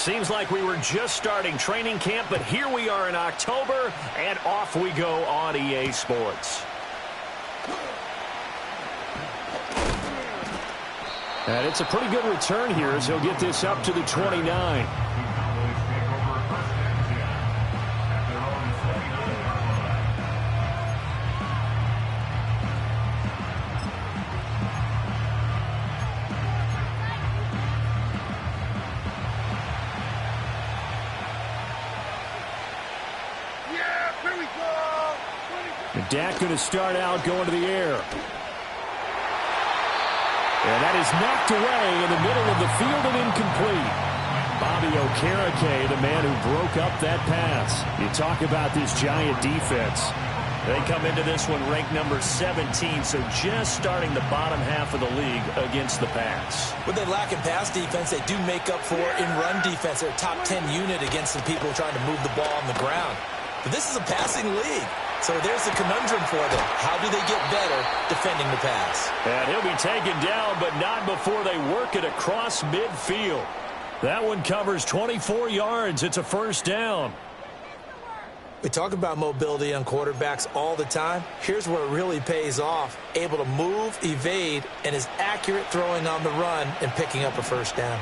Seems like we were just starting training camp, but here we are in October, and off we go on EA Sports. And it's a pretty good return here as he'll get this up to the 29. Dak going to start out going to the air. And that is knocked away in the middle of the field and incomplete. Bobby Okereke, the man who broke up that pass. You talk about this Giant defense. They come into this one ranked number 17, so just starting the bottom half of the league against the pass. When they lack in pass defense, they do make up for in run defense. They're a top 10 unit against the people trying to move the ball on the ground. But this is a passing league. So there's the conundrum for them. How do they get better defending the pass? And he'll be taken down, but not before they work it across midfield. That one covers 24 yards. It's a first down. We talk about mobility on quarterbacks all the time. Here's where it really pays off. Able to move, evade, and is accurate throwing on the run and picking up a first down.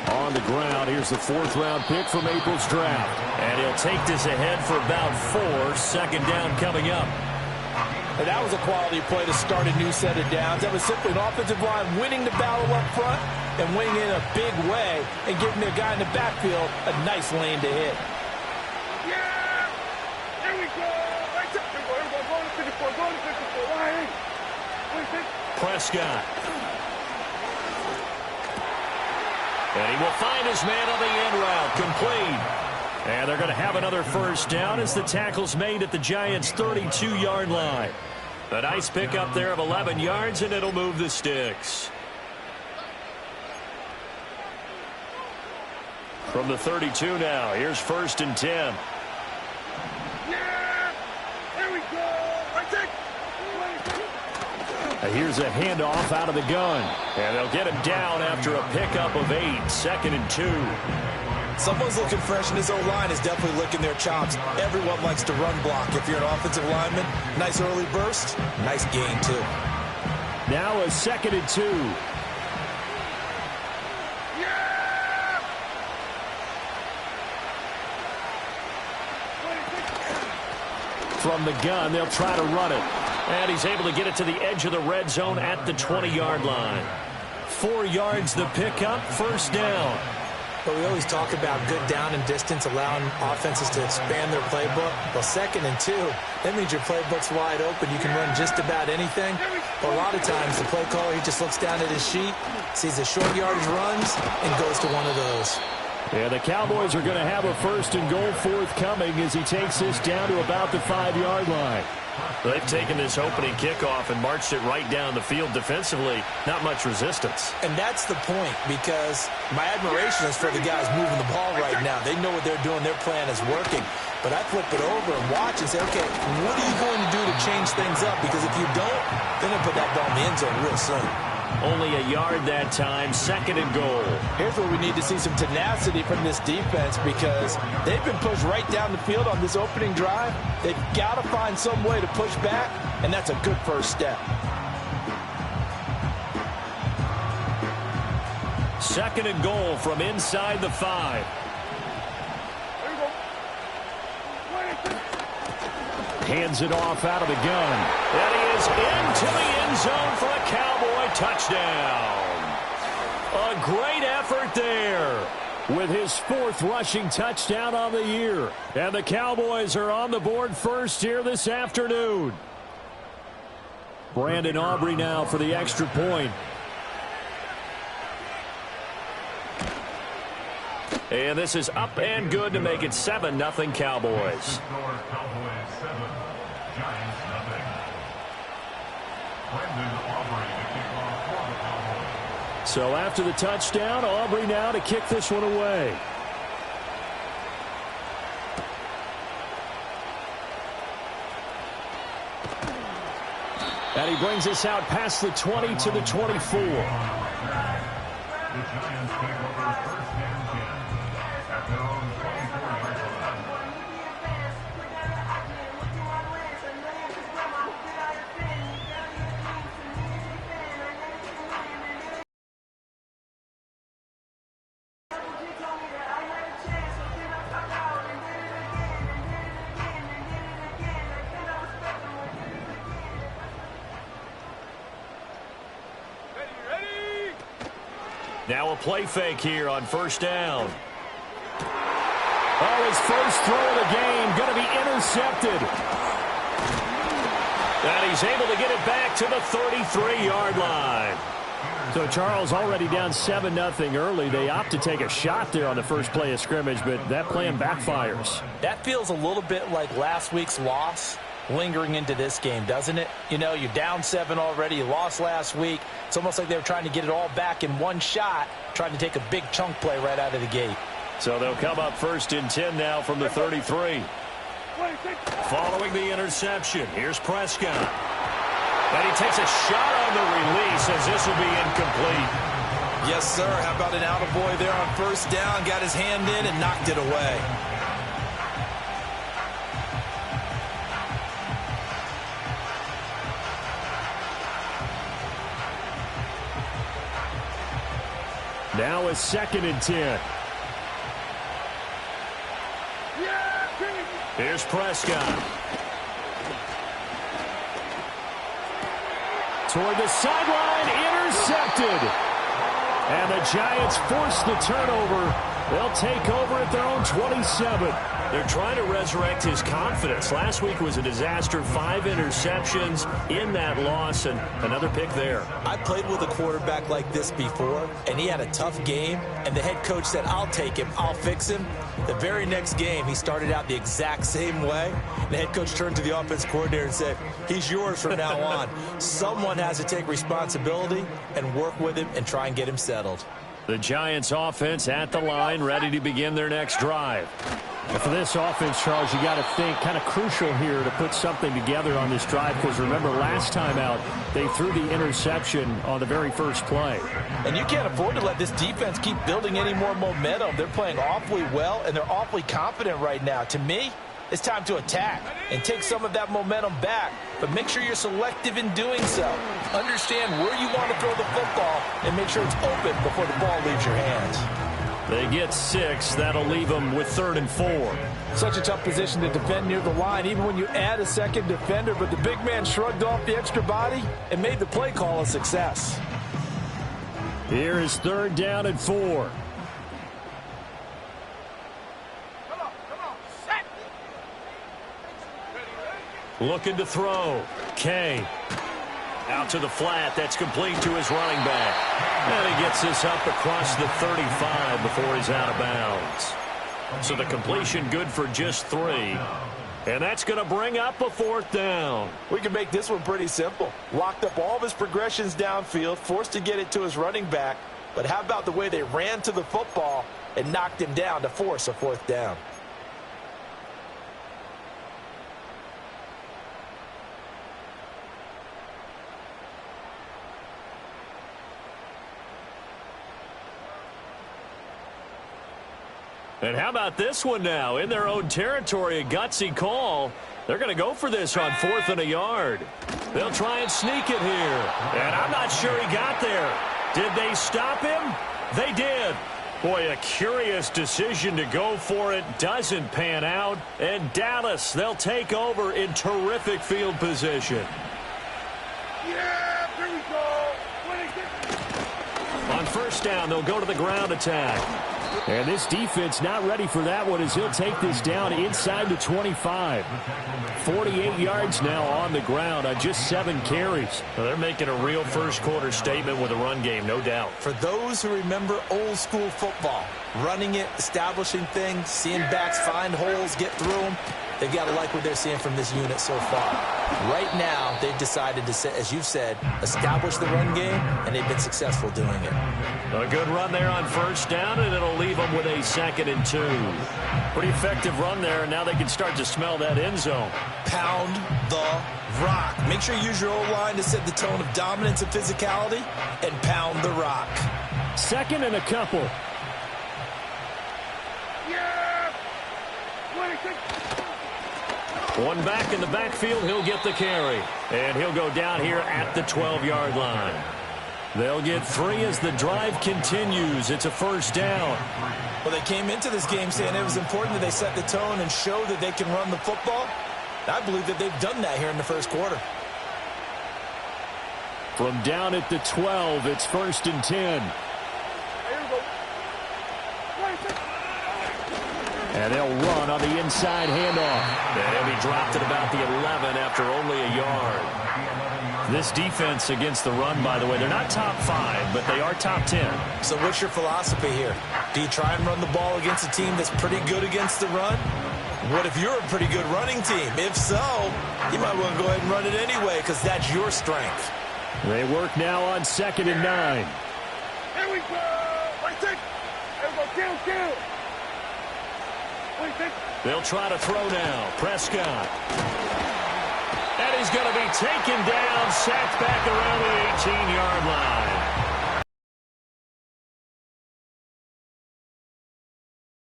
On the ground, here's the fourth-round pick from April's draft. And he'll take this ahead for about 4. Second down coming up. And that was a quality play to start a new set of downs. That was simply an offensive line winning the battle up front and winning in a big way and giving the guy in the backfield a nice lane to hit. Yeah! There we go! Right there. Going to 54. Going to 54. Prescott. And he will find his man on the end route, complete. And they're going to have another first down as the tackle's made at the Giants' 32-yard line. A nice pickup there of 11 yards, and it'll move the sticks. From the 32 now, here's 1st and 10. Yeah! There we go! Right there. Here's a handoff out of the gun. And they'll get him down after a pickup of 8. 2nd and 2. Someone's looking fresh, and his O-line is definitely licking their chops. Everyone likes to run block. If you're an offensive lineman, nice early burst, nice gain, too. Now a 2nd and 2. Yeah! From the gun, they'll try to run it. And he's able to get it to the edge of the red zone at the 20-yard line. 4 yards the pickup, first down. But we always talk about good down and distance, allowing offenses to expand their playbook. Well, 2nd and 2, that means your playbook's wide open. You can run just about anything. But a lot of times, the play caller, he just looks down at his sheet, sees the short yardage runs, and goes to one of those. Yeah, the Cowboys are going to have a 1st and goal forthcoming as he takes this down to about the 5-yard line. They've taken this opening kickoff and marched it right down the field defensively. Not much resistance. And that's the point, because my admiration is for the guys moving the ball right now. They know what they're doing. Their plan is working. But I flip it over and watch and say, okay, what are you going to do to change things up? Because if you don't, they're going to put that ball in the end zone real soon. Only a yard that time, 2nd and goal. Here's where we need to see some tenacity from this defense, because they've been pushed right down the field on this opening drive. They've got to find some way to push back, and that's a good first step. 2nd and goal from inside the 5. Hands it off out of the gun. And he is into the end zone for a Cowboy touchdown. A great effort there with his 4th rushing touchdown on the year. And the Cowboys are on the board first here this afternoon. Brandon Aubrey now for the extra point. And this is up and good to make it 7-0 Cowboys. So after the touchdown, Aubrey now to kick this one away. And he brings us out past the 20 to the 24. The Giants take over first and 10 at their own 24-yard line. Now a play fake here on first down. Oh, his first throw of the game going to be intercepted. And he's able to get it back to the 33-yard line. So Charles already down 7-0 early. They opt to take a shot there on the first play of scrimmage, but that plan backfires. That feels a little bit like last week's loss lingering into this game, doesn't it? You know, you're down 7 already. You lost last week. It's almost like they were trying to get it all back in one shot, trying to take a big chunk play right out of the gate. So they'll come up first and 10 now from the 33. Following the interception, here's Prescott. And he takes a shot on the release as this will be incomplete. Yes, sir. How about an attaboy there on first down? Got his hand in and knocked it away. Now a second and 10. Here's Prescott. Toward the sideline, intercepted. And the Giants force the turnover. They'll take over at their own 27. They're trying to resurrect his confidence. Last week was a disaster. 5 interceptions in that loss, and another pick there. I played with a quarterback like this before, and he had a tough game, and the head coach said, I'll take him, I'll fix him. The very next game, he started out the exact same way. The head coach turned to the offense coordinator and said, he's yours from now on. Someone has to take responsibility and work with him and try and get him settled. The Giants offense at the line, ready to begin their next drive. And for this offense, Charles, you got to think kind of crucial here to put something together on this drive, because remember last time out they threw the interception on the very first play. And you can't afford to let this defense keep building any more momentum. They're playing awfully well, and they're awfully confident right now. To me, it's time to attack and take some of that momentum back, but make sure you're selective in doing so. Understand where you want to throw the football and make sure it's open before the ball leaves your hands. They get 6. That'll leave them with 3rd and 4. Such a tough position to defend near the line, even when you add a second defender, but the big man shrugged off the extra body and made the play call a success. Here is 3rd down and 4. Looking to throw. Kay. Out to the flat. That's complete to his running back. And he gets this up across the 35 before he's out of bounds. So the completion good for just 3. And that's going to bring up a 4th down. We can make this one pretty simple. Locked up all of his progressions downfield, forced to get it to his running back. But how about the way they ran to the football and knocked him down to force a 4th down? And how about this one now? In their own territory, a gutsy call. They're going to go for this on 4th and a yard. They'll try and sneak it here. And I'm not sure he got there. Did they stop him? They did. Boy, a curious decision to go for it. Doesn't pan out. And Dallas, they'll take over in terrific field position. Yeah, here we go. On first down, they'll go to the ground attack. And this defense not ready for that one as he'll take this down inside the 25. 48 yards now on the ground on just 7 carries. Well, they're making a real first-quarter statement with a run game, no doubt. For those who remember old-school football, running it, establishing things, seeing backs find holes, get through them, they've got to like what they're seeing from this unit so far. Right now, they've decided to, as you've said, establish the run game, and they've been successful doing it. A good run there on first down, and it'll leave them with a 2nd and 2. Pretty effective run there, and now they can start to smell that end zone. Pound the rock. Make sure you use your O-line to set the tone of dominance and physicality, and pound the rock. Second and a couple. Yeah! 26. One back in the backfield, he'll get the carry. And he'll go down here at the 12-yard line. They'll get 3 as the drive continues. It's a first down. Well, they came into this game saying it was important that they set the tone and show that they can run the football. I believe that they've done that here in the first quarter. From down at the 12, it's first and 10. Here we go. 26. And they'll run on the inside handoff. And he'll be dropped at about the 11 after only a yard. This defense against the run, by the way, they're not top 5, but they are top 10. So what's your philosophy here? Do you try and run the ball against a team that's pretty good against the run? What if you're a pretty good running team? If so, you might want to go ahead and run it anyway because that's your strength. They work now on 2nd and 9. Here we go. 26. Here we go. Kill. 26. They'll try to throw now. Prescott. And he's going to be taken down, sacked back around the 18-yard line.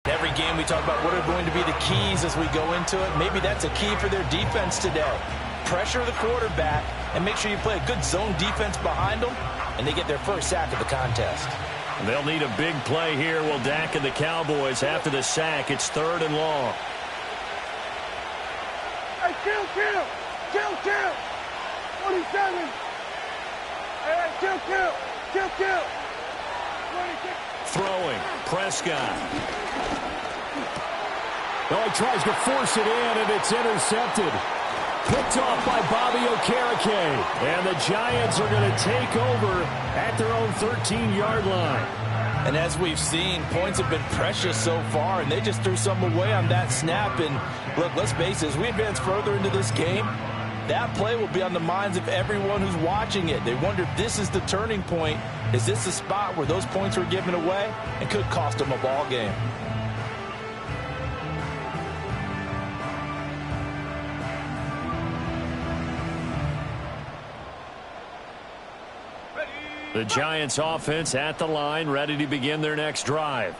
Every game we talk about what are going to be the keys as we go into it. Maybe that's a key for their defense today. Pressure the quarterback and make sure you play a good zone defense behind them, and they get their first sack of the contest. And they'll need a big play here. Will Dak and the Cowboys after the sack. It's 3rd and long. Hey, kill. 27. Hey, kill. 26. Throwing. Prescott. Oh, he tries to force it in, and it's intercepted. Picked off by Bobby Okereke. And the Giants are going to take over at their own 13-yard line. And as we've seen, points have been precious so far, and they just threw some away on that snap. And look, let's face it, as we advance further into this game, that play will be on the minds of everyone who's watching it. They wonder if this is the turning point. Is this the spot where those points were given away and could cost them a ball game? The Giants offense at the line, ready to begin their next drive.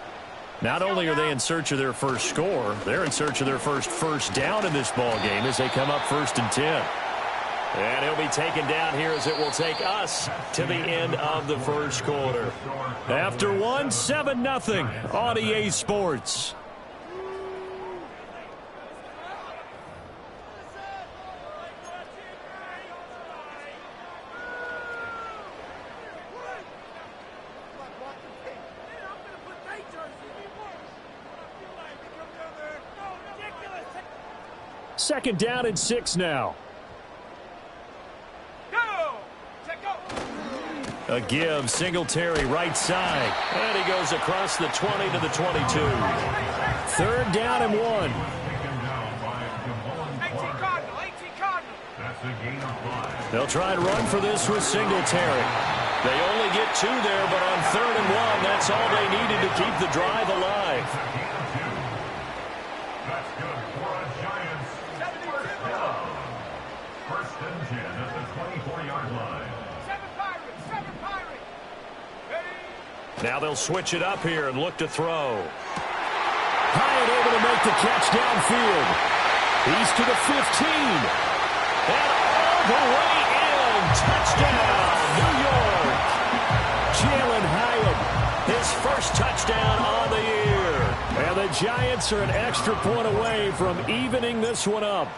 Not only are they in search of their first score, they're in search of their first down in this ball game as they come up 1st and 10. And he'll be taken down here as it will take us to the end of the first quarter. After 7-0 on EA Sports. Second down and 6 now. A give, Singletary right side. And he goes across the 20 to the 22. 3rd down and 1. They'll try and run for this with Singletary. They only get 2 there, but on 3rd and 1, that's all they needed to keep the drive alive. That's good for a Giants. First down. 1st and 10 at the 24-yard line. Now they'll switch it up here and look to throw. Hyatt able to make the catch downfield. He's to the 15. And all the way in. Touchdown, New York. Jalen Hyatt, his first touchdown on the year. And the Giants are an extra point away from evening this one up.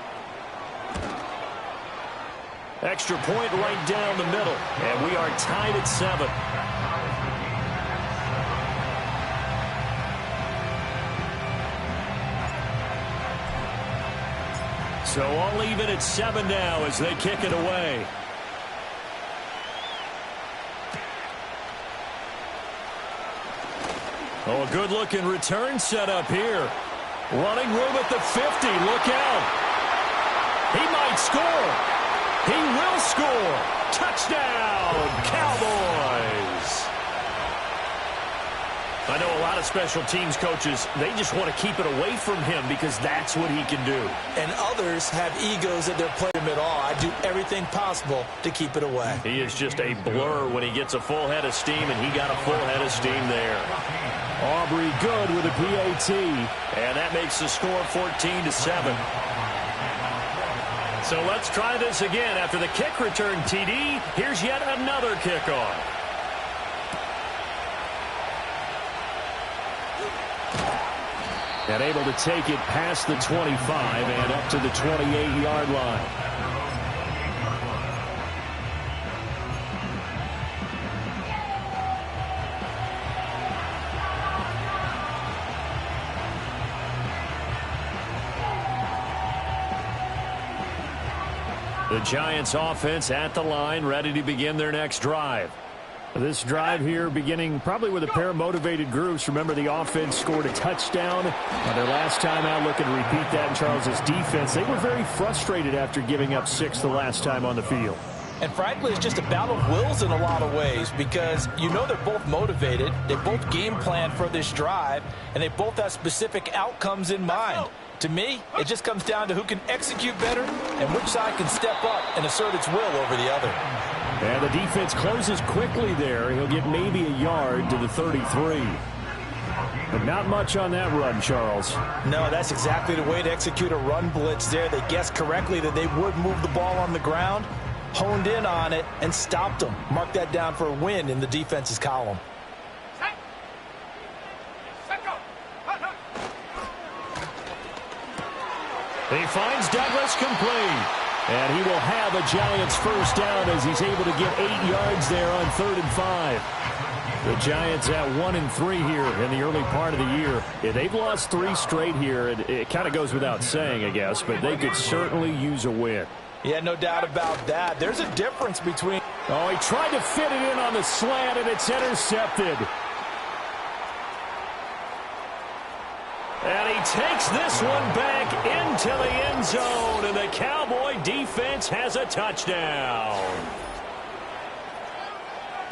Extra point right down the middle. And we are tied at 7. So all even at 7 now as they kick it away. Oh, a good-looking return set up here. Running room at the 50. Look out. He might score. He will score. Touchdown, Cowboys. I know a lot of special teams coaches, they just want to keep it away from him because that's what he can do. And others have egos that they're playing him at all. I do everything possible to keep it away. He is just a blur when he gets a full head of steam, and he got a full head of steam there. Aubrey good with a PAT. And that makes the score 14-7. So let's try this again. After the kick return TD, here's yet another kickoff. And able to take it past the 25 and up to the 28-yard line. The Giants offense at the line, ready to begin their next drive. This drive here beginning probably with a pair of motivated groups. Remember, the offense scored a touchdown their last time out, looking to repeat that in Charles's defense. They were very frustrated after giving up 6 the last time on the field. And frankly, it's just a battle of wills in a lot of ways because you know they're both motivated. They both game plan for this drive, and they both have specific outcomes in mind. To me, it just comes down to who can execute better and which side can step up and assert its will over the other. And the defense closes quickly there. He'll get maybe a yard to the 33. But not much on that run, Charles. No, that's exactly the way to execute a run blitz there. They guessed correctly that they would move the ball on the ground, honed in on it, and stopped them. Mark that down for a win in the defense's column. He finds Douglas complete. And he will have a Giants first down as he's able to get 8 yards there on 3rd and 5. The Giants at 1-3 here in the early part of the year. Yeah, they've lost 3 straight here. It kind of goes without saying, I guess, but they could certainly use a win. Yeah, no doubt about that. There's a difference between... Oh, he tried to fit it in on the slant, and it's intercepted. And he takes this one back into the end zone, and the Cowboy defense has a touchdown.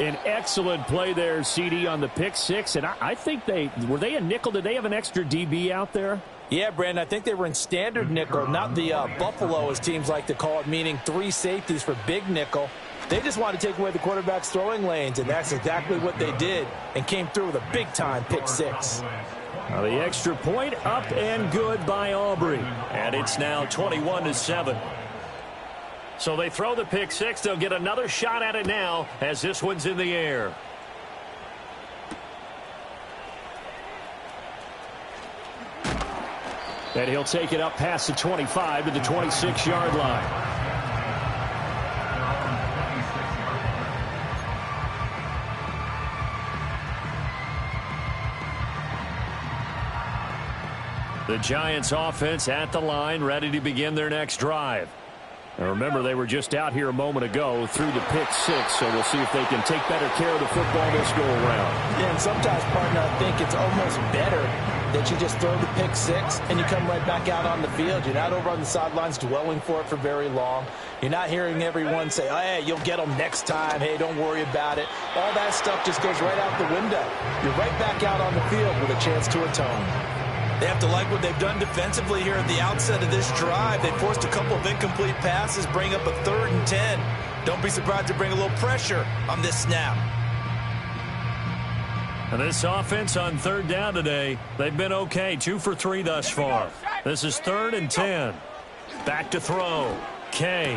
An excellent play there, CD, on the pick 6, and I think were they a nickel? Did they have an extra DB out there? Yeah, Brandon, I think they were in standard nickel, not the Buffalo, as teams like to call it, meaning 3 safeties for big nickel. They just wanted to take away the quarterback's throwing lanes, and that's exactly what they did, and came through with a big-time pick 6. Now the extra point up and good by Aubrey. And it's now 21-7. So they throw the pick 6. They'll get another shot at it now as this one's in the air. And he'll take it up past the 25 to the 26-yard line. The Giants offense at the line, ready to begin their next drive. And remember, they were just out here a moment ago through the pick 6, so we'll see if they can take better care of the football this go around. Yeah, and sometimes, partner, I think it's almost better that you just throw the pick 6 and you come right back out on the field. You're not over on the sidelines dwelling for it for very long. You're not hearing everyone say, oh, hey, you'll get them next time. Hey, don't worry about it. All that stuff just goes right out the window. You're right back out on the field with a chance to atone. They have to like what they've done defensively here at the outset of this drive. They forced a couple of incomplete passes, bring up a 3rd and 10. Don't be surprised to bring a little pressure on this snap. And this offense on 3rd down today, they've been okay. 2 for 3 thus far. This is 3rd and 10. Back to throw. Kay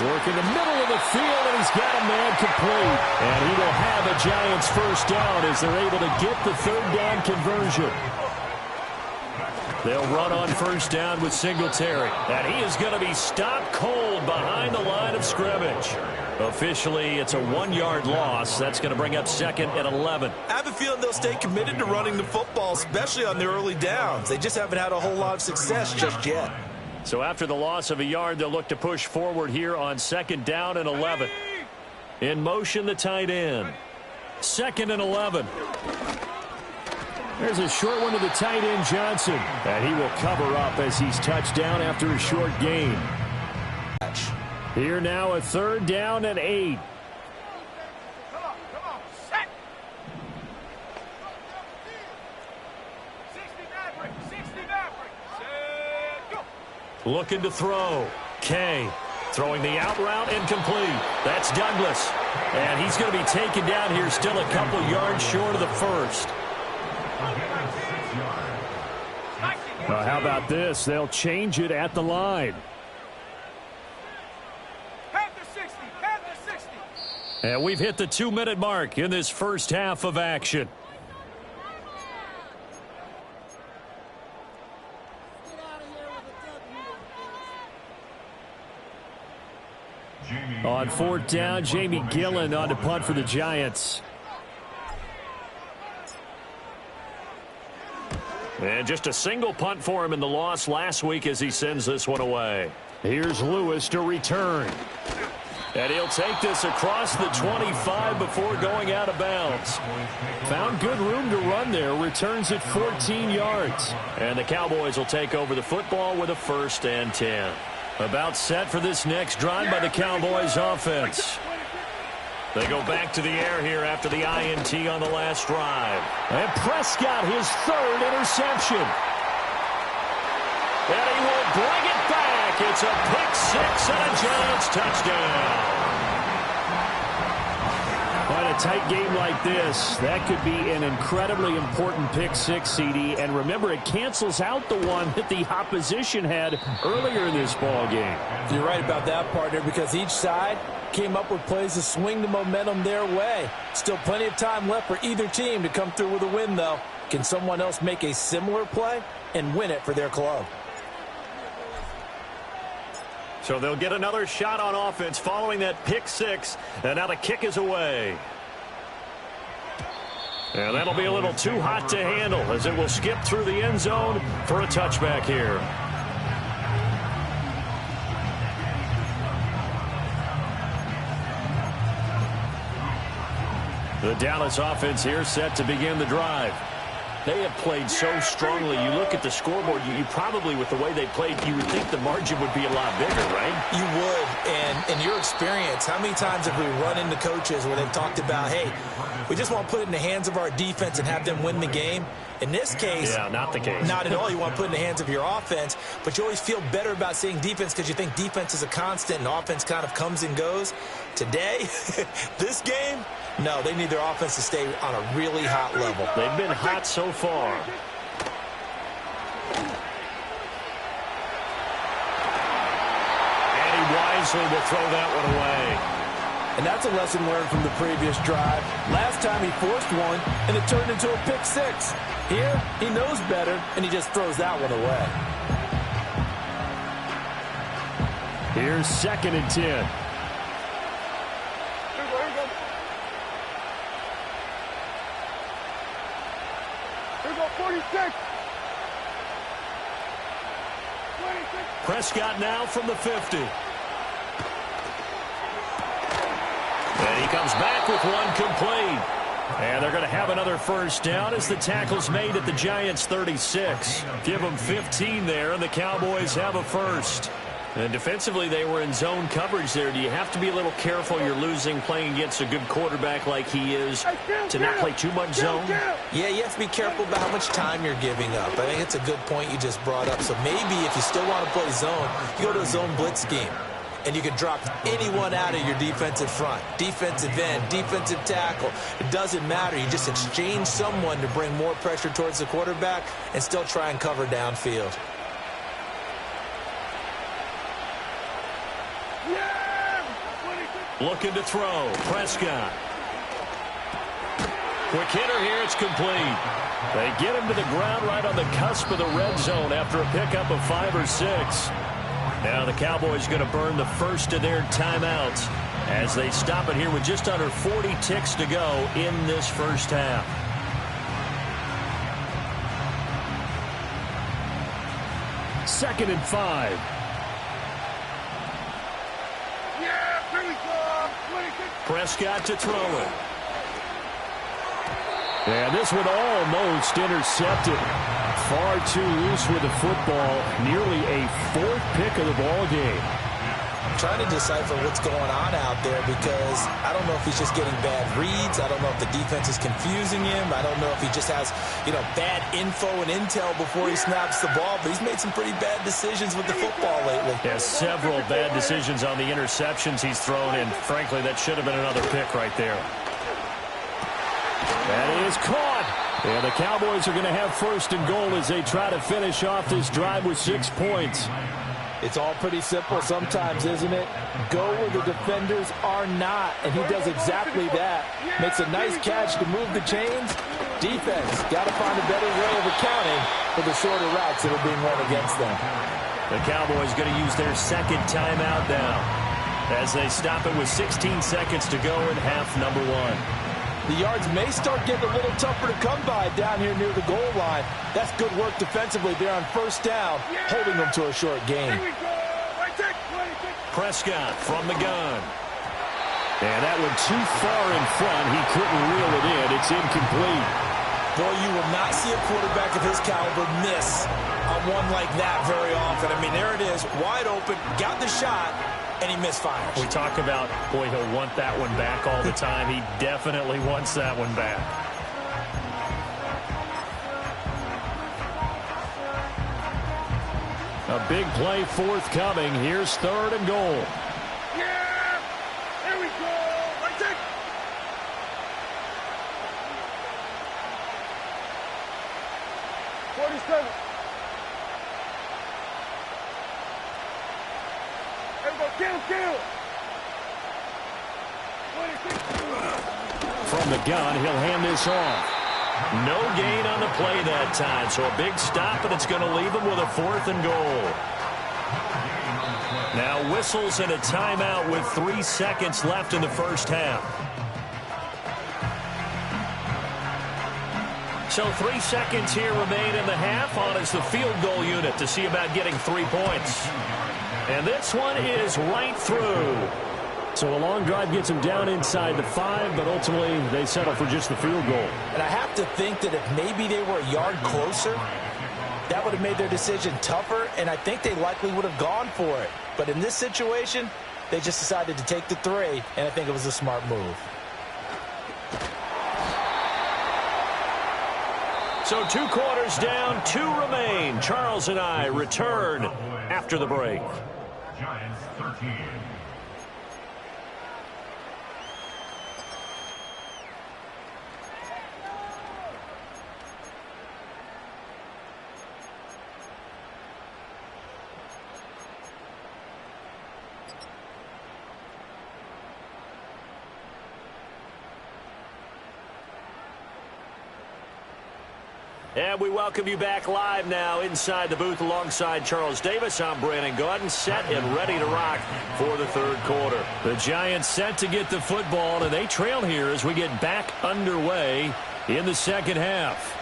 working the middle of the field, and he's got a man complete. And he will have a Giants first down as they're able to get the 3rd down conversion. They'll run on first down with Singletary. And he is going to be stopped cold behind the line of scrimmage. Officially, it's a 1-yard loss. That's going to bring up 2nd and 11. I have a feeling they'll stay committed to running the football, especially on their early downs. They just haven't had a whole lot of success just yet. So after the loss of a yard, they'll look to push forward here on 2nd down and 11. In motion, the tight end. 2nd and 11. There's a short one to the tight end, Johnson. And he will cover up as he's touched down after a short gain. Here now a 3rd down and 8. Looking to throw. Kay throwing the out route, incomplete. That's Douglas. And he's going to be taken down here, still a couple yards short of the first. How about this? They'll change it at the line. And we've hit the 2-minute mark in this first half of action. On fourth down, Jamie Gillen on to punt for the Giants. And just a single punt for him in the loss last week as he sends this one away. Here's Lewis to return. And he'll take this across the 25 before going out of bounds. Found good room to run there. Returns it 14 yards. And the Cowboys will take over the football with a 1st and 10. About set for this next drive by the Cowboys offense. They go back to the air here after the INT on the last drive. And Prescott, his 3rd interception. And he will bring it back. It's a pick-6 and a Giants touchdown. On a tight game like this, that could be an incredibly important pick-6, CD. And remember, it cancels out the one that the opposition had earlier in this ball game. You're right about that, partner, because each side came up with plays to swing the momentum their way. Still plenty of time left for either team to come through with a win, though. Can someone else make a similar play and win it for their club? So they'll get another shot on offense following that pick-6, and now the kick is away. And that'll be a little too hot to handle as it will skip through the end zone for a touchback here. The Dallas offense here set to begin the drive. They have played so strongly. You look at the scoreboard, you probably, with the way they played, you would think the margin would be a lot bigger, right? You would. And in your experience, how many times have we run into coaches where they've talked about, hey, we just want to put it in the hands of our defense and have them win the game? In this case, yeah, not the case. Not at all. You want to put it in the hands of your offense, but you always feel better about saying defense because you think defense is a constant and offense kind of comes and goes. Today, this game, no, they need their offense to stay on a really hot level. They've been hot so far. And he wisely will throw that one away. And that's a lesson learned from the previous drive. Last time he forced one, and it turned into a pick-6. Here, he knows better, and he just throws that one away. Here's 2nd and 10. Here we go, 46. 26. Prescott now from the 50. And he comes back with one complete. And they're going to have another 1st down as the tackle's made at the Giants' 36. Give them 15 there, and the Cowboys have a 1st. And defensively, they were in zone coverage there. Do you have to be a little careful? You're losing playing against a good quarterback like he is to not play too much zone? Yeah, you have to be careful about how much time you're giving up. I think it's a good point you just brought up. So maybe if you still want to play zone, you go to a zone blitz scheme. And you can drop anyone out of your defensive front. Defensive end, defensive tackle. It doesn't matter. You just exchange someone to bring more pressure towards the quarterback and still try and cover downfield. Looking to throw. Prescott. Quick hitter here. It's complete. They get him to the ground right on the cusp of the red zone after a pickup of 5 or 6. Now the Cowboys going to burn the first of their timeouts as they stop it here with just under 40 ticks to go in this first half. Second and 5. Yeah, here we go. 26. Prescott to throw it. And this one almost intercepted. Far too loose with the football. Nearly a 4th pick of the ball game. trying to decipher what's going on out there because I don't know if he's just getting bad reads. I don't know if the defense is confusing him. I don't know if he just has, bad info and intel before he snaps the ball. But he's made some pretty bad decisions with the football lately. Yeah, several bad decisions on the interceptions he's thrown, and frankly, that should have been another pick right there. That is caught. And the Cowboys are going to have first and goal as they try to finish off this drive with 6 points. It's all pretty simple sometimes, isn't it? Go where the defenders are not, and he does exactly that. Makes a nice catch to move the chains. Defense got to find a better way of accounting for the shorter routes that are being run against them. The Cowboys going to use their second timeout now as they stop it with 16 seconds to go in half number 1. The yards may start getting a little tougher to come by down here near the goal line. That's good work defensively there on first down, holding them to a short gain. Prescott from the gun. And that one too far in front. He couldn't reel it in. It's incomplete. Boy, you will not see a quarterback of his caliber miss on one like that very often. I mean, there it is, wide open, got the shot, and he misfires. We talk about, boy, he'll want that one back all the time. He definitely wants that one back. A big play forthcoming. Here's third and goal. Yeah! There we go! Right there! 47. Kill. 26. From the gun, he'll hand this off. No gain on the play that time, so a big stop, and it's going to leave him with a fourth and goal. Now whistles and a timeout with 3 seconds left in the first half. So 3 seconds here remain in the half on as the field goal unit to see about getting 3 points. And this one is right through. So a long drive gets them down inside the 5, but ultimately they settle for just the field goal. And I have to think that if maybe they were a yard closer, that would have made their decision tougher, and I think they likely would have gone for it. But in this situation, they just decided to take the 3, and I think it was a smart move. So 2 quarters down, 2 remain. Charles and I return after the break. Giants 13. And we welcome you back live now inside the booth alongside Charles Davis. I'm Brandon Gaudin, set and ready to rock for the third quarter. The Giants set to get the football, and they trail here as we get back underway in the second half.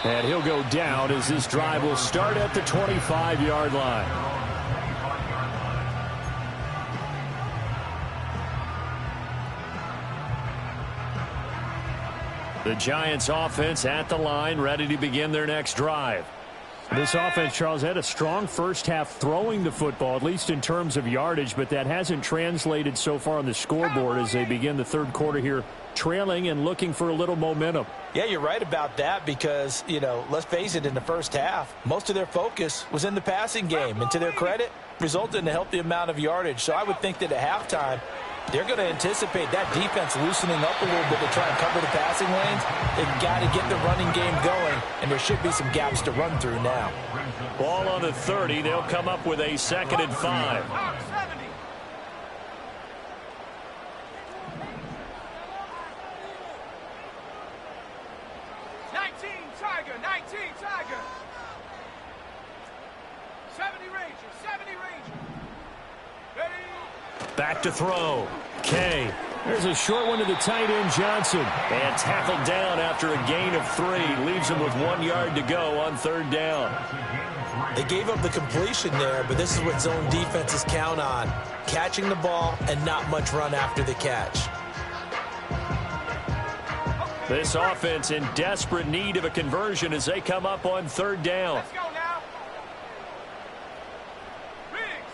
And he'll go down as this drive will start at the 25-yard line. The Giants offense at the line, ready to begin their next drive. This offense, Charles, had a strong first half throwing the football, at least in terms of yardage, but that hasn't translated so far on the scoreboard as they begin the third quarter here, trailing and looking for a little momentum. Yeah, you're right about that because, let's face it, in the first half, most of their focus was in the passing game. And to their credit, resulted in a healthy amount of yardage. So I would think that at halftime, they're going to anticipate that defense loosening up a little bit to try and cover the passing lanes. They've got to get the running game going, and there should be some gaps to run through now. Ball on the 30. They'll come up with a 2nd and 5. 19 Tiger. 70 Ranger. Ready? Back to throw. Kay. There's a short one to the tight end, Johnson. And tackled down after a gain of 3. Leaves him with 1 yard to go on third down. They gave up the completion there, but this is what zone defenses count on. Catching the ball and not much run after the catch. This offense in desperate need of a conversion as they come up on third down. Let's go now.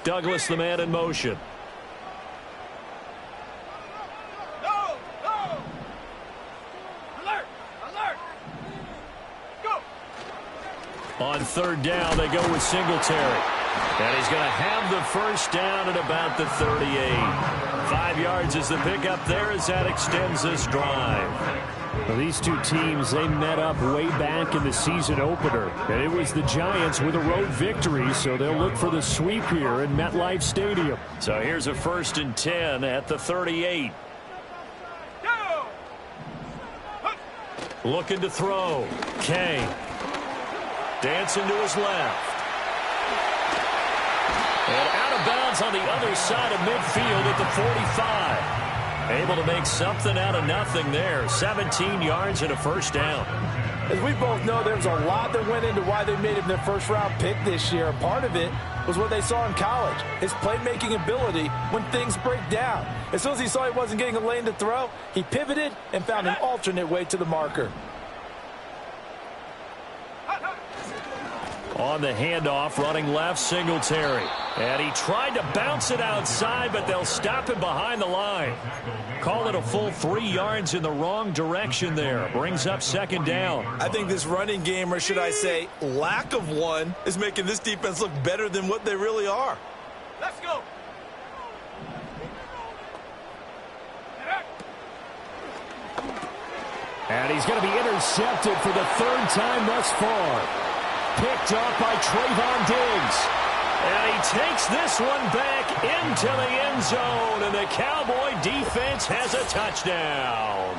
Douglas, the man in motion. On third down, they go with Singletary. And he's going to have the first down at about the 38. 5 yards is the pickup there as that extends this drive. Well, these two teams, they met up way back in the season opener. And it was the Giants with a road victory, so they'll look for the sweep here in MetLife Stadium. So here's a 1st and 10 at the 38. Looking to throw. Kane. Dancing to his left. And out of bounds on the other side of midfield at the 45. Able to make something out of nothing there. 17 yards and a first down. As we both know, there's a lot that went into why they made him their first-round pick this year. Part of it was what they saw in college, his playmaking ability when things break down. As soon as he saw he wasn't getting a lane to throw, he pivoted and found an alternate way to the marker. On the handoff, running left, Singletary. And he tried to bounce it outside, but they'll stop him behind the line. Call it a full 3 yards in the wrong direction there. Brings up 2nd down. I think this running game, or should I say lack of one, is making this defense look better than what they really are. Let's go. And he's going to be intercepted for the 3rd time thus far. Picked up by Trayvon Diggs. And he takes this one back into the end zone. And the Cowboy defense has a touchdown.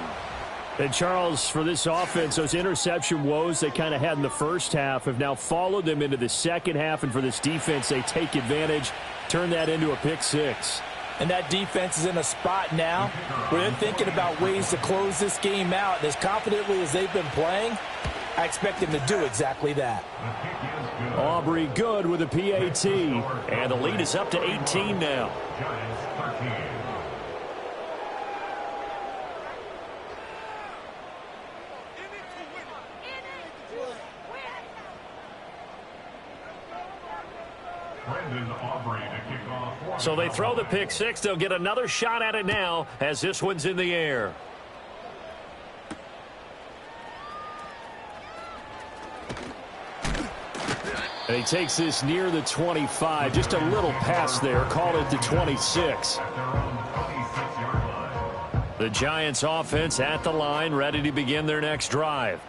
And Charles, for this offense, those interception woes they kind of had in the first half have now followed them into the second half. And for this defense, they take advantage, turn that into a pick 6. And that defense is in a spot now where they're thinking about ways to close this game out. And as confidently as they've been playing, I expect them to do exactly that. Aubrey good with a PAT. And the lead is up to 18 now. So they throw the pick 6. They'll get another shot at it now as this one's in the air. And he takes this near the 25. Just a little pass there. Call it the 26. The Giants offense at the line, ready to begin their next drive.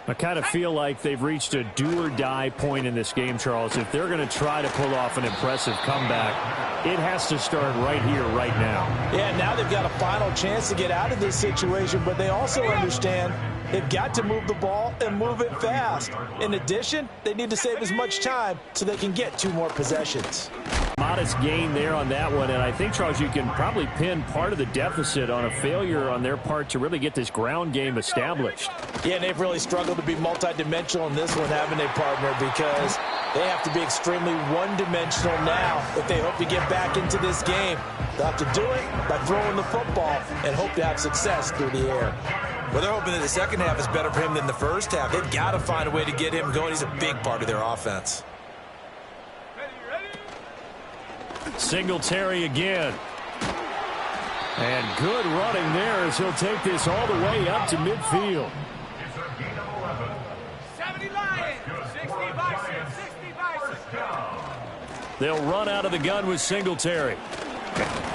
I kind of feel like they've reached a do-or-die point in this game, Charles. If they're going to try to pull off an impressive comeback, it has to start right here, right now. Yeah, now they've got a final chance to get out of this situation, but they also understand they've got to move the ball and move it fast. In addition, they need to save as much time so they can get 2 more possessions. Modest gain there on that one, and I think, Charles, you can probably pin part of the deficit on a failure on their part to really get this ground game established. Yeah, and they've really struggled to be multidimensional in this one, haven't they, partner, because they have to be extremely one-dimensional now if they hope to get back into this game. They'll have to do it by throwing the football and hope to have success through the air. Well, they're hoping that the second half is better for him than the first half. They've got to find a way to get him going. He's a big part of their offense. Singletary again. And good running there as he'll take this all the way up to midfield. It's a gain of 11. 70 Lions, 60 Bison, 60 Bison. They'll run out of the gun with Singletary.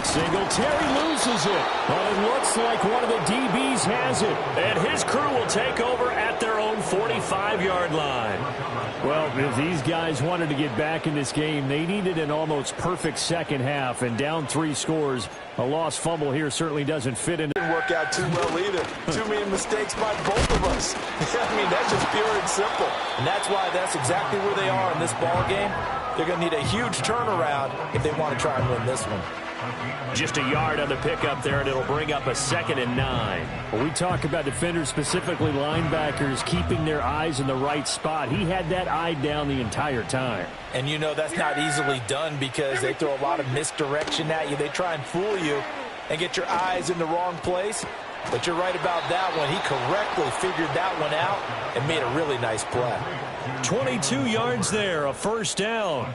Singletary loses it. But it looks like one of the DBs has it. And his crew will take over at their own 45-yard line. Well, if these guys wanted to get back in this game, they needed an almost perfect second half. And down 3 scores, a lost fumble here certainly doesn't fit in. Didn't work out too well either. Too many mistakes by both of us. I mean, that's just pure and simple. And that's why that's exactly where they are in this ball game. They're going to need a huge turnaround if they want to try and win this one. Just a yard on the pickup there, and it'll bring up a 2nd and 9. When we talk about defenders, specifically linebackers, keeping their eyes in the right spot, he had that eye down the entire time. And you know that's not easily done because they throw a lot of misdirection at you. They try and fool you and get your eyes in the wrong place. But you're right about that one. He correctly figured that one out and made a really nice play. 22 yards there, a first down.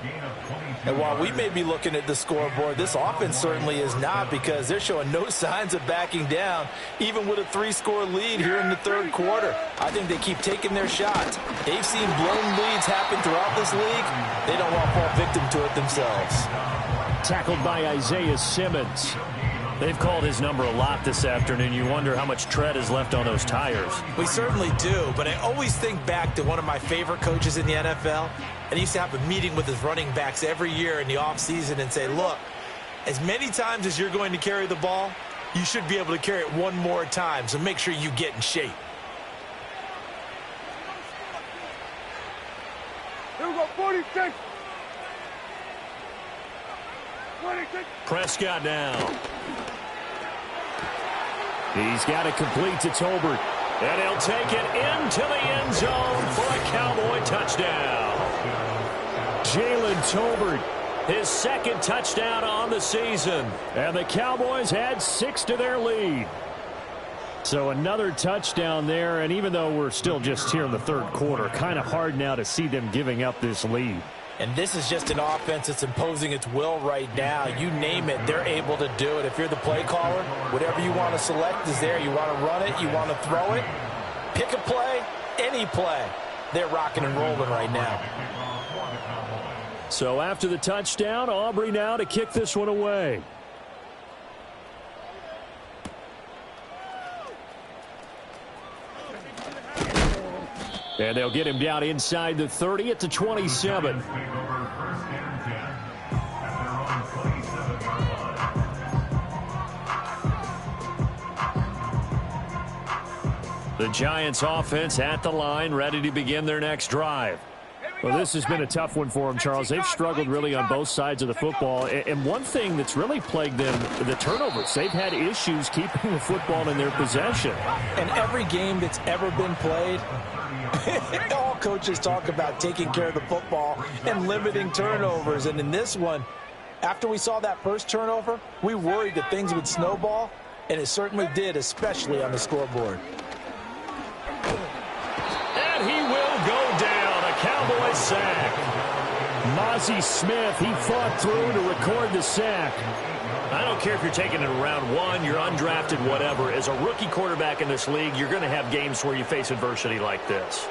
And while we may be looking at the scoreboard, this offense certainly is not, because they're showing no signs of backing down, even with a 3-score lead here in the third quarter. I think they keep taking their shots. They've seen blown leads happen throughout this league. They don't want to fall victim to it themselves. Tackled by Isaiah Simmons. They've called his number a lot this afternoon. You wonder how much tread is left on those tires. We certainly do, but I always think back to one of my favorite coaches in the NFL. And he used to have a meeting with his running backs every year in the offseason and say, look, as many times as you're going to carry the ball, you should be able to carry it one more time, so make sure you get in shape. Here we go, 46. 26. Prescott now. He's got it complete to Tolbert. And he'll take it into the end zone for a Cowboy touchdown. Jalen Tolbert, his second touchdown on the season. And the Cowboys add 6 to their lead. So another touchdown there, and even though we're still just here in the third quarter, kind of hard now to see them giving up this lead. And this is just an offense that's imposing its will right now. You name it, they're able to do it. If you're the play caller, whatever you want to select is there. You want to run it, you want to throw it. Pick a play, any play. They're rocking and rolling right now. So after the touchdown, Aubrey now to kick this one away. And they'll get him down inside the 30 at the 27. The Giants offense at the line, ready to begin their next drive. Well, this has been a tough one for them, Charles. They've struggled really on both sides of the football. And one thing that's really plagued them, the turnovers. They've had issues keeping the football in their possession. And every game that's ever been played, all coaches talk about taking care of the football and limiting turnovers. And in this one, after we saw that first turnover, we worried that things would snowball, and it certainly did, especially on the scoreboard. And he will go down, a Cowboy sack. Mozzie Smith, he fought through to record the sack. I don't care if you're taking it in round 1, you're undrafted, whatever. As a rookie quarterback in this league, you're going to have games where you face adversity like this.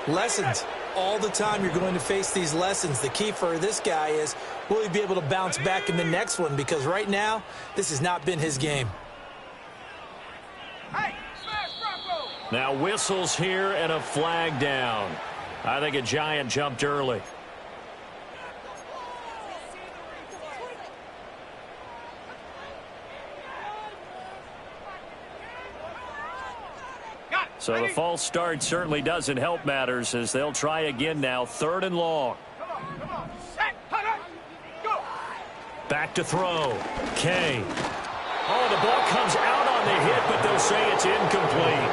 Lessons. All the time you're going to face these lessons. The key for this guy is, will he be able to bounce back in the next one? Because right now, this has not been his game. Now whistles here and a flag down. I think a Giant jumped early. So the false start certainly doesn't help matters, as they'll try again now, 3rd and long. Back to throw. Kay. Oh, the ball comes out on the hit, but they'll say it's incomplete.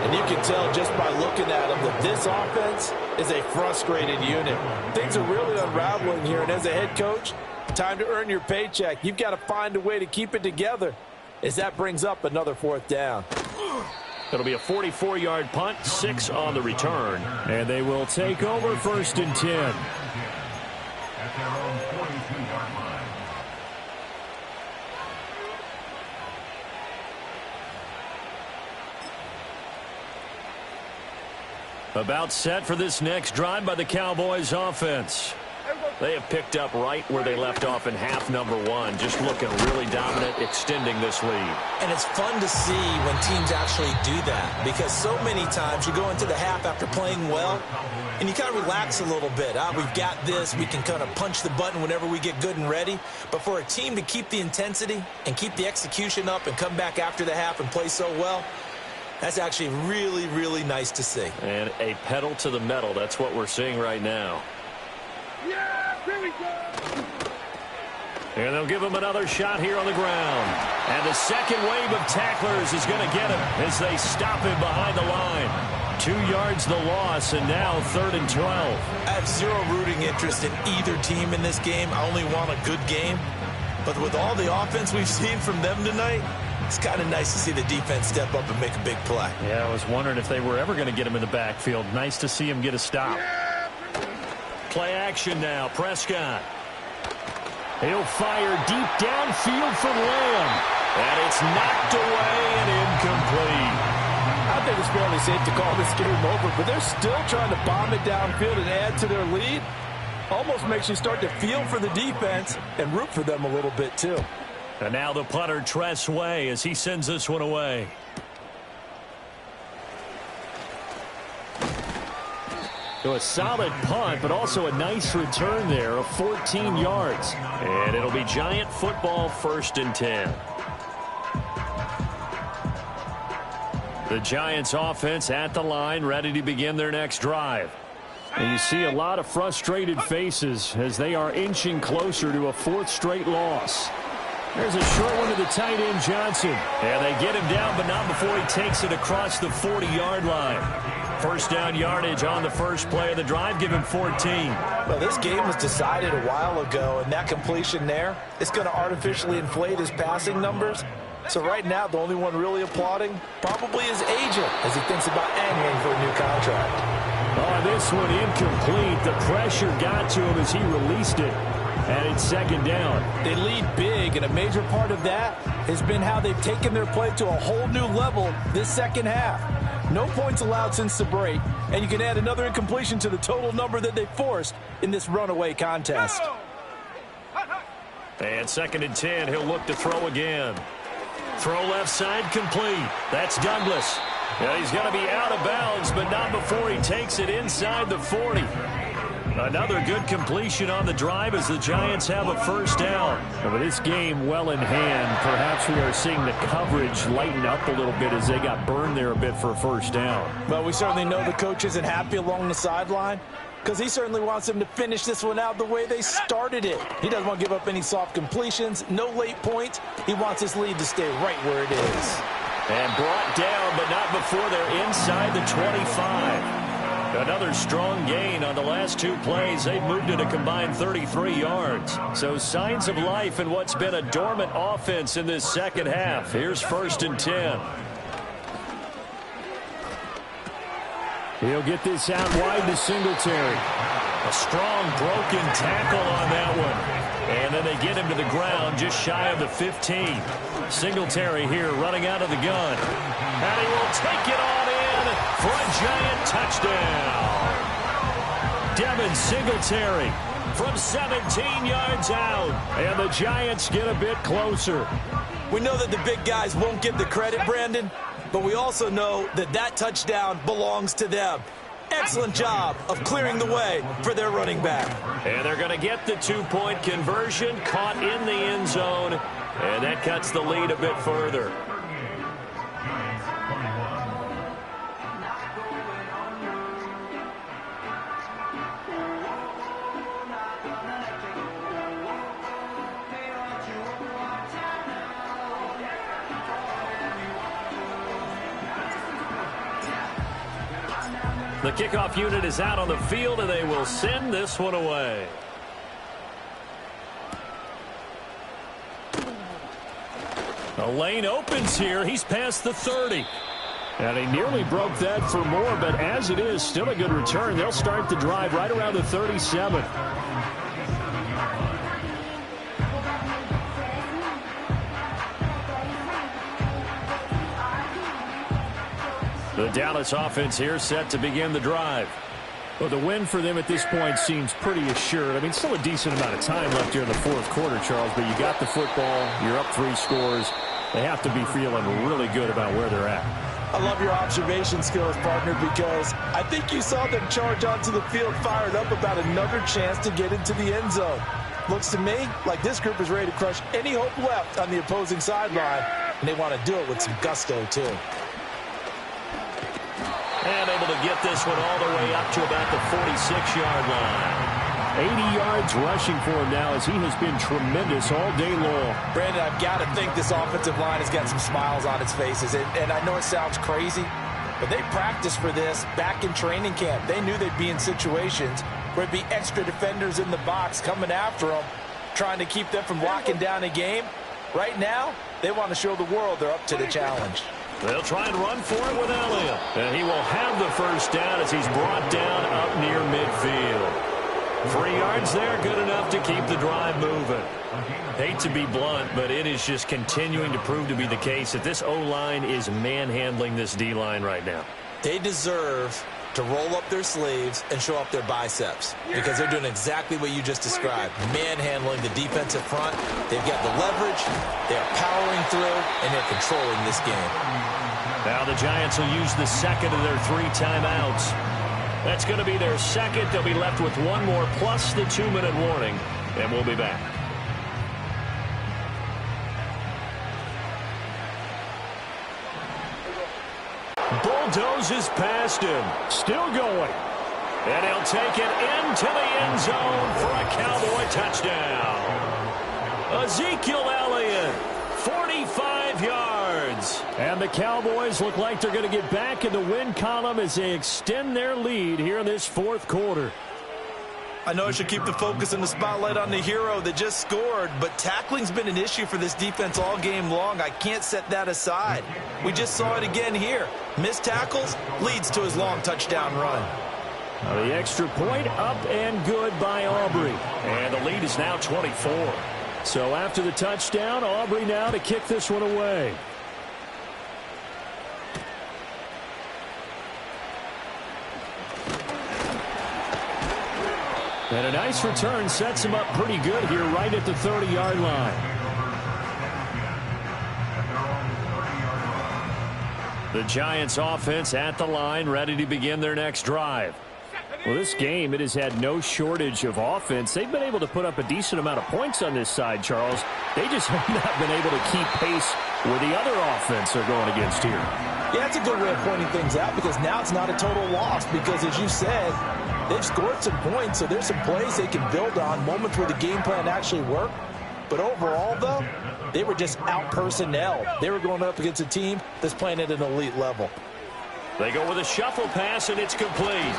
And you can tell just by looking at them that this offense is a frustrated unit. Things are really unraveling here, and as a head coach, time to earn your paycheck. You've got to find a way to keep it together, as that brings up another 4th down. It'll be a 44-yard punt, 6 on the return. And they will take over 1st and 10. At their own 42-yard line. About set for this next drive by the Cowboys offense. They have picked up right where they left off in half number 1, just looking really dominant, extending this lead. And it's fun to see when teams actually do that, because so many times you go into the half after playing well, and you kind of relax a little bit. We've got this. We can kind of punch the button whenever we get good and ready. But for a team to keep the intensity and keep the execution up and come back after the half and play so well, that's actually really, really nice to see. And a pedal to the metal. That's what we're seeing right now. Yeah, here we go. And they'll give him another shot here on the ground. And the second wave of tacklers is going to get him as they stop him behind the line. 2 yards the loss, and now 3rd and 12. I have zero rooting interest in either team in this game. I only want a good game. But with all the offense we've seen from them tonight, It's kind of nice to see the defense step up and make a big play. Yeah, I was wondering if they were ever going to get him in the backfield. Nice to see him get a stop. Play action now. Prescott. He'll fire deep downfield for Lamb. And it's knocked away and incomplete. I think it's fairly safe to call this game over, but they're still trying to bomb it downfield and add to their lead. Almost makes you start to feel for the defense and root for them a little bit too. And now the punter, Tress Way, as he sends this one away. So a solid punt, but also a nice return there of 14 yards. And it'll be Giant football, 1st and 10. The Giants offense at the line, ready to begin their next drive. And you see a lot of frustrated faces as they are inching closer to a 4th straight loss. There's a short one to the tight end, Johnson. And they get him down, but not before he takes it across the 40-yard line. 1st down yardage on the first play of the drive. Give him 14. Well, this game was decided a while ago, and that completion there is going to artificially inflate his passing numbers. So right now, the only one really applauding probably his agent as he thinks about angling for a new contract. Oh, this one incomplete. The pressure got to him as he released it. And it's 2nd down. They lead big, and a major part of that has been how they've taken their play to a whole new level this second half. No points allowed since the break, and you can add another incompletion to the total number that they forced in this runaway contest. And 2nd and 10, he'll look to throw again. Throw left side, complete. That's Douglas. Yeah, he's going to be out of bounds, but not before he takes it inside the 40. Another good completion on the drive as the Giants have a 1st down. And with this game well in hand, perhaps we are seeing the coverage lighten up a little bit as they got burned there a bit for a 1st down. Well, we certainly know the coach isn't happy along the sideline because he certainly wants them to finish this one out the way they started it. He doesn't want to give up any soft completions, no late points. He wants his lead to stay right where it is. And brought down, but not before they're inside the 25. Another strong gain on the last 2 plays. They've moved it a combined 33 yards. So signs of life in what's been a dormant offense in this second half. Here's 1st and 10. He'll get this out wide to Singletary. A strong broken tackle on that one. And then they get him to the ground just shy of the 15. Singletary here running out of the gun. And he will take it on in for a Giant touchdown. Devin Singletary from 17 yards out. And the Giants get a bit closer. We know that the big guys won't get the credit, Brandon, but we also know that that touchdown belongs to them. Excellent job of clearing the way for their running back. And they're going to get the 2-point conversion, caught in the end zone, and that cuts the lead a bit further. The kickoff unit is out on the field, and they will send this one away. The lane opens here. He's past the 30. And he nearly broke that for more, but as it is, still a good return. They'll start the drive right around the 37. The Dallas offense here set to begin the drive. Well, the win for them at this point seems pretty assured. I mean, still a decent amount of time left here in the 4th quarter, Charles, but you got the football, you're up 3 scores. They have to be feeling really good about where they're at. I love your observation skills, partner, because I think you saw them charge onto the field fired up about another chance to get into the end zone. Looks to me like this group is ready to crush any hope left on the opposing sideline, and they want to do it with some gusto, too. And able to get this one all the way up to about the 46-yard line. 80 yards rushing for him now as he has been tremendous all day long. Brandon, I've got to think this offensive line has got some smiles on its faces. And I know it sounds crazy, but they practiced for this back in training camp. They knew they'd be in situations where there'd be extra defenders in the box coming after them, trying to keep them from locking down a game. Right now, They want to show the world they're up to the challenge. They'll try and run for it with Elliott. And he will have the first down as he's brought down up near midfield. 3 yards there, good enough to keep the drive moving. Hate to be blunt, but it is just continuing to prove to be the case that this O-line is manhandling this D-line right now. They deserve to roll up their sleeves and show up their biceps because they're doing exactly what you just described, manhandling the defensive front. They've got the leverage, they're powering through, and they're controlling this game. Now the Giants will use the second of their 3 timeouts. That's going to be their second. They'll be left with 1 more plus the 2-minute warning, and we'll be back. Bulldozes past him. Still going. And he'll take it into the end zone for a Cowboy touchdown. Ezekiel Elliott, 45 yards. And the Cowboys look like they're going to get back in the win column as they extend their lead here in this 4th quarter. I know I should keep the focus and the spotlight on the hero that just scored, but tackling's been an issue for this defense all game long. I can't set that aside. We just saw it again here. Missed tackles leads to his long touchdown run. The extra point up and good by Aubrey. And the lead is now 24. So after the touchdown, Aubrey now to kick this one away. And a nice return sets him up pretty good here right at the 30-yard line. The Giants offense at the line, ready to begin their next drive. Well, this game, it has had no shortage of offense. They've been able to put up a decent amount of points on this side, Charles. They just have not been able to keep pace with the other offense they're going against here. Yeah, that's a good way of pointing things out because now it's not a total loss because, as you said, they've scored some points, so there's some plays they can build on, moments where the game plan actually worked. But overall, though, they were just out-personnel. They were going up against a team that's playing at an elite level. They go with a shuffle pass, and it's complete.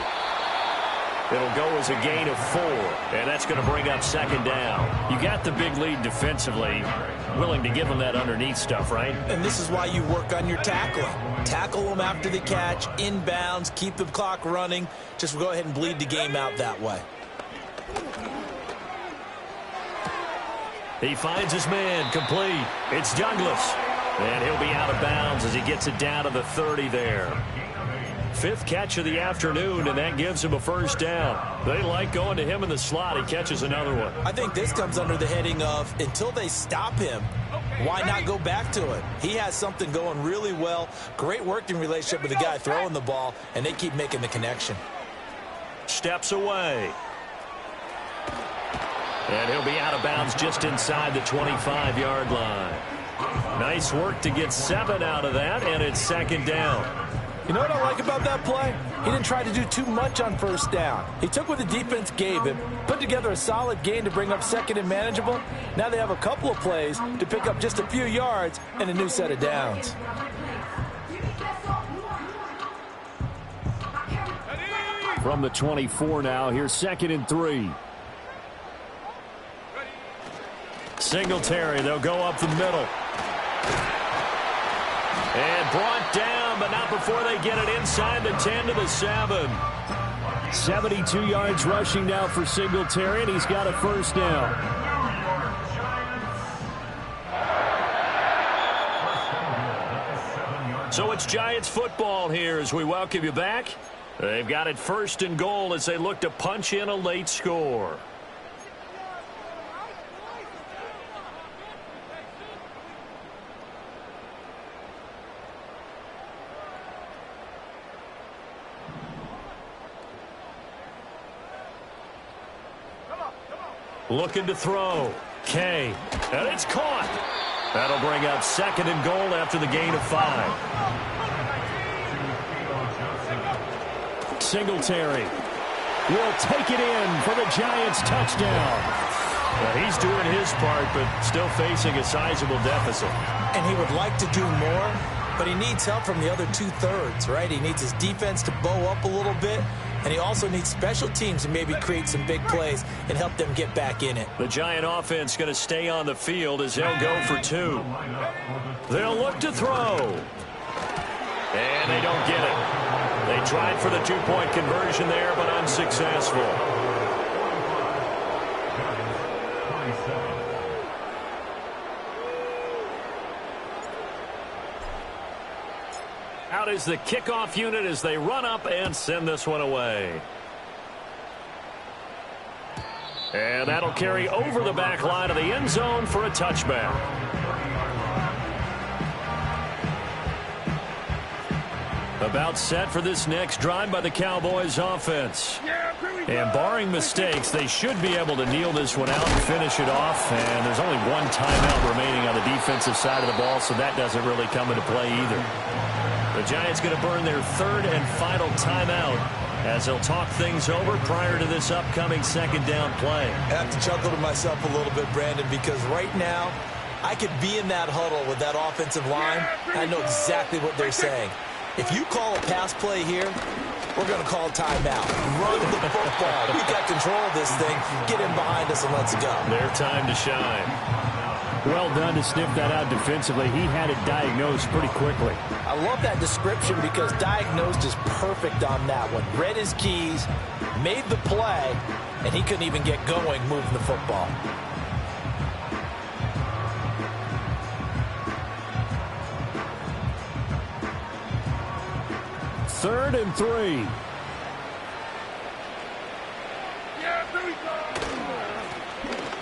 It'll go as a gain of 4, and that's going to bring up 2nd down. You got the big lead defensively, willing to give them that underneath stuff, right? And this is why you work on your tackling. Tackle them after the catch, inbounds, keep the clock running. Just go ahead and bleed the game out that way. He finds his man, complete. It's Douglas, and he'll be out of bounds as he gets it down to the 30 there. 5th catch of the afternoon, and that gives him a first down. They like going to him in the slot. He catches another one. I think this comes under the heading of until they stop him, why not go back to it? He has something going really well. Great working relationship with the guy throwing the ball, and they keep making the connection. Steps away. And he'll be out of bounds just inside the 25-yard line. Nice work to get 7 out of that, and it's 2nd down. You know what I like about that play? He didn't try to do too much on first down. He took what the defense gave him, put together a solid gain to bring up 2nd and manageable. Now they have a couple of plays to pick up just a few yards and a new set of downs. From the 24 now, here's 2nd and 3. Singletary, they'll go up the middle. And brought down, but not before they get it inside the 10 to the 7. 72 yards rushing now for Singletary, and he's got a first down. So it's Giants football here as we welcome you back. They've got it 1st and goal as they look to punch in a late score. Looking to throw. Kay. And it's caught. That'll bring up 2nd and goal after the gain of 5. Singletary will take it in for the Giants touchdown. He's doing his part, but still facing a sizable deficit. And he would like to do more, but he needs help from the other 2/3, right? He needs his defense to bow up a little bit, and he also needs special teams to maybe create some big plays and help them get back in it. The Giant offense going to stay on the field as they'll go for two. They'll look to throw. And they don't get it. They tried for the two-point conversion there, but unsuccessful. Out is the kickoff unit as they run up and send this one away. And that'll carry over the back line of the end zone for a touchback. About set for this next drive by the Cowboys offense. And barring mistakes, they should be able to kneel this one out and finish it off. And there's only one timeout remaining on the defensive side of the ball, so that doesn't really come into play either. The Giants going to burn their third and final timeout as they'll talk things over prior to this upcoming second down play. I have to chuckle to myself a little bit, Brandon, because right now I could be in that huddle with that offensive line. I know exactly what they're saying. If you call a pass play here, we're going to call timeout. Run the football. We got control of this thing. Get in behind us and let's go. Their time to shine. Well done to sniff that out defensively. He had it diagnosed pretty quickly. I love that description because diagnosed is perfect on that one. Read his keys, made the play, and he couldn't even get going moving the football. Third and 3.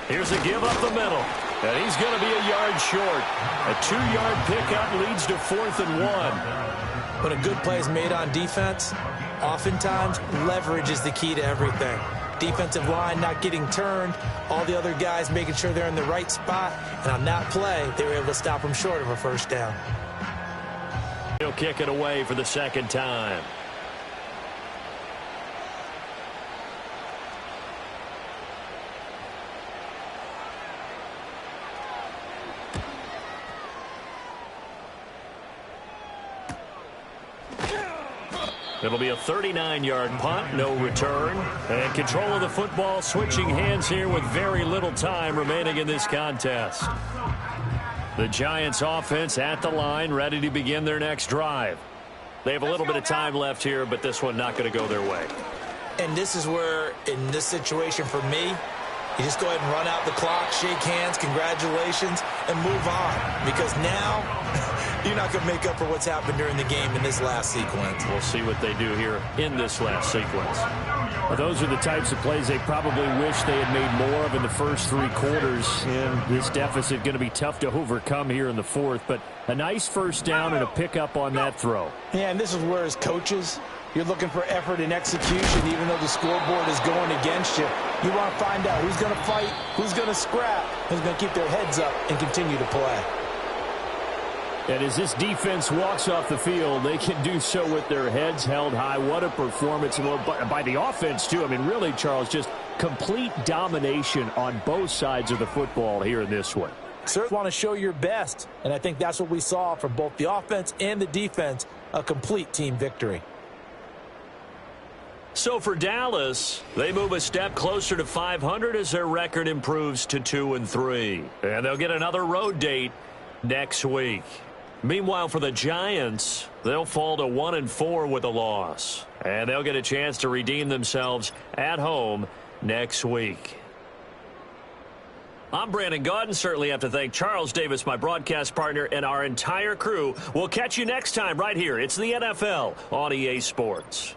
Here's a give up the middle. And he's going to be a yard short. A 2-yard pickup leads to 4th and 1. When a good play is made on defense, oftentimes leverage is the key to everything. Defensive line not getting turned, all the other guys making sure they're in the right spot, and on that play, they were able to stop them short of a first down. He'll kick it away for the second time. It'll be a 39-yard punt, no return. And control of the football, switching hands here with very little time remaining in this contest. The Giants offense at the line, ready to begin their next drive. They have a little bit of time left here, but this one not going to go their way. And this is where, in this situation for me, you just go ahead and run out the clock, shake hands, congratulations, and move on. Because now, you're not going to make up for what's happened during the game in this last sequence. We'll see what they do here in this last sequence. Well, those are the types of plays they probably wish they had made more of in the first 3 quarters. And this deficit going to be tough to overcome here in the fourth. But a nice first down and a pickup on that throw. Yeah, and this is where as coaches, you're looking for effort and execution even though the scoreboard is going against you. You want to find out who's going to fight, who's going to scrap, who's going to keep their heads up and continue to play. And as this defense walks off the field, they can do so with their heads held high. What a performance by the offense, too. I mean, really, Charles, just complete domination on both sides of the football here in this one. Certainly want to show your best, and I think that's what we saw from both the offense and the defense, a complete team victory. So for Dallas, they move a step closer to 500 as their record improves to 2-3. And they'll get another road date next week. Meanwhile, for the Giants, they'll fall to 1-4 with a loss. And they'll get a chance to redeem themselves at home next week. I'm Brandon Gaudin. Certainly have to thank Charles Davis, my broadcast partner, and our entire crew. We'll catch you next time right here. It's the NFL on EA Sports.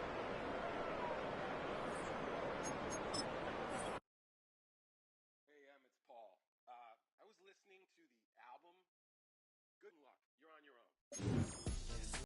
It's Paul. I was listening to the album. Good luck. You're on your own.